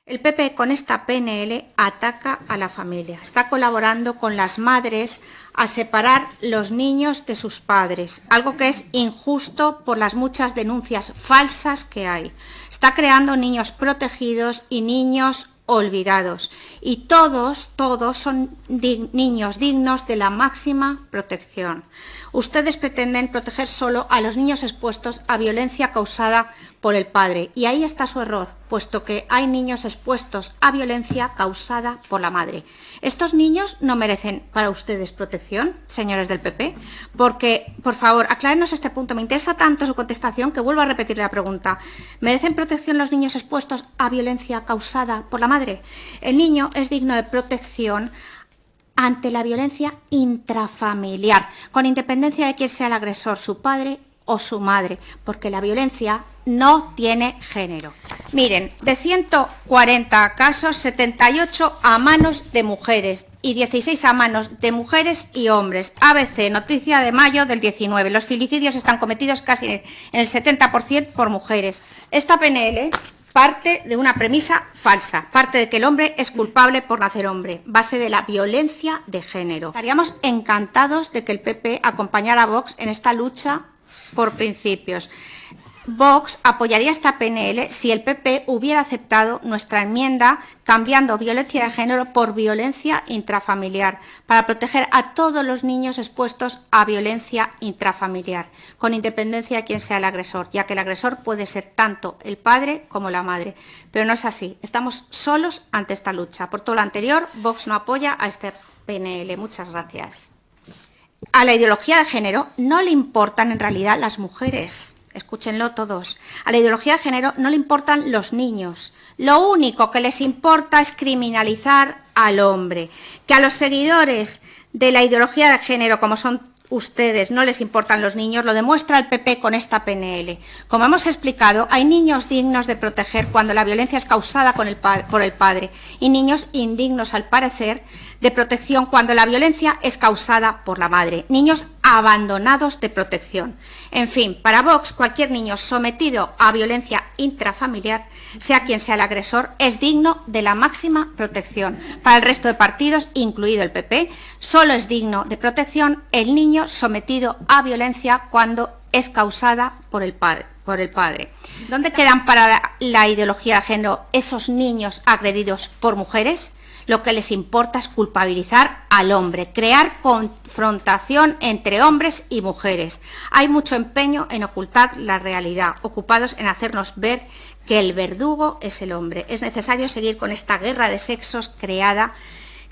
El PP con esta PNL ataca a la familia, está colaborando con las madres a separar los niños de sus padres, algo que es injusto por las muchas denuncias falsas que hay. Está creando niños protegidos y niños olvidados, y todos son niños dignos de la máxima protección. Ustedes pretenden proteger solo a los niños expuestos a violencia causada por el padre, y ahí está su error, puesto que hay niños expuestos a violencia causada por la madre. ¿Estos niños no merecen para ustedes protección, señores del PP? Porque, por favor, aclárenos este punto. Me interesa tanto su contestación que vuelvo a repetir la pregunta. ¿Merecen protección los niños expuestos a violencia causada por la madre? El niño es digno de protección ante la violencia intrafamiliar, con independencia de quién sea el agresor, su padre o su madre, porque la violencia no tiene género. Miren, de 140 casos, 78 a manos de mujeres y 16 a manos de mujeres y hombres. ABC, noticia de mayo del 19. Los filicidios están cometidos casi en el 70% por mujeres. Esta PNL parte de una premisa falsa, parte de que el hombre es culpable por nacer hombre, base de la violencia de género. Estaríamos encantados de que el PP acompañara a Vox en esta lucha por principios. Vox apoyaría esta PNL si el PP hubiera aceptado nuestra enmienda cambiando violencia de género por violencia intrafamiliar para proteger a todos los niños expuestos a violencia intrafamiliar, con independencia de quién sea el agresor, ya que el agresor puede ser tanto el padre como la madre. Pero no es así. Estamos solos ante esta lucha. Por todo lo anterior, Vox no apoya a este PNL. Muchas gracias. A la ideología de género no le importan en realidad las mujeres. Escúchenlo todos. A la ideología de género no le importan los niños. Lo único que les importa es criminalizar al hombre. Que a los seguidores de la ideología de género, como son ustedes, no les importan los niños, lo demuestra el PP con esta PNL. Como hemos explicado, hay niños dignos de proteger cuando la violencia es causada por el padre y niños indignos, al parecer, de protección cuando la violencia es causada por la madre. Niños abandonados de protección. En fin, para Vox, cualquier niño sometido a violencia intrafamiliar, sea quien sea el agresor, es digno de la máxima protección. Para el resto de partidos, incluido el PP, solo es digno de protección el niño sometido a violencia cuando es causada por el padre. ¿Dónde quedan para la ideología de género esos niños agredidos por mujeres? Lo que les importa es culpabilizar al hombre, crear confrontación entre hombres y mujeres. Hay mucho empeño en ocultar la realidad, ocupados en hacernos ver que el verdugo es el hombre. Es necesario seguir con esta guerra de sexos creada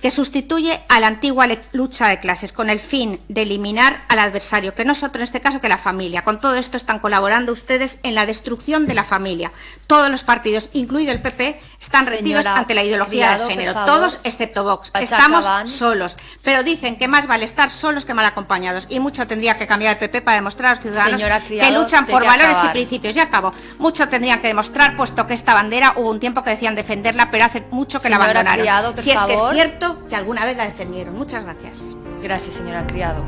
que sustituye a la antigua lucha de clases con el fin de eliminar al adversario, que no es otro en este caso que la familia. Con todo esto están colaborando ustedes en la destrucción de la familia. Todos los partidos, incluido el PP, están rendidos ante la ideología de género. Todos excepto Vox. Estamos solos. Pero dicen que más vale estar solos que mal acompañados. Y mucho tendría que cambiar el PP para demostrar a los ciudadanos que luchan por valores y principios. Ya acabo. Mucho tendrían que demostrar, puesto que esta bandera hubo un tiempo que decían defenderla, pero hace mucho que la abandonaron. Si es que es cierto que alguna vez la defendieron. Muchas gracias. Gracias, señora Criado.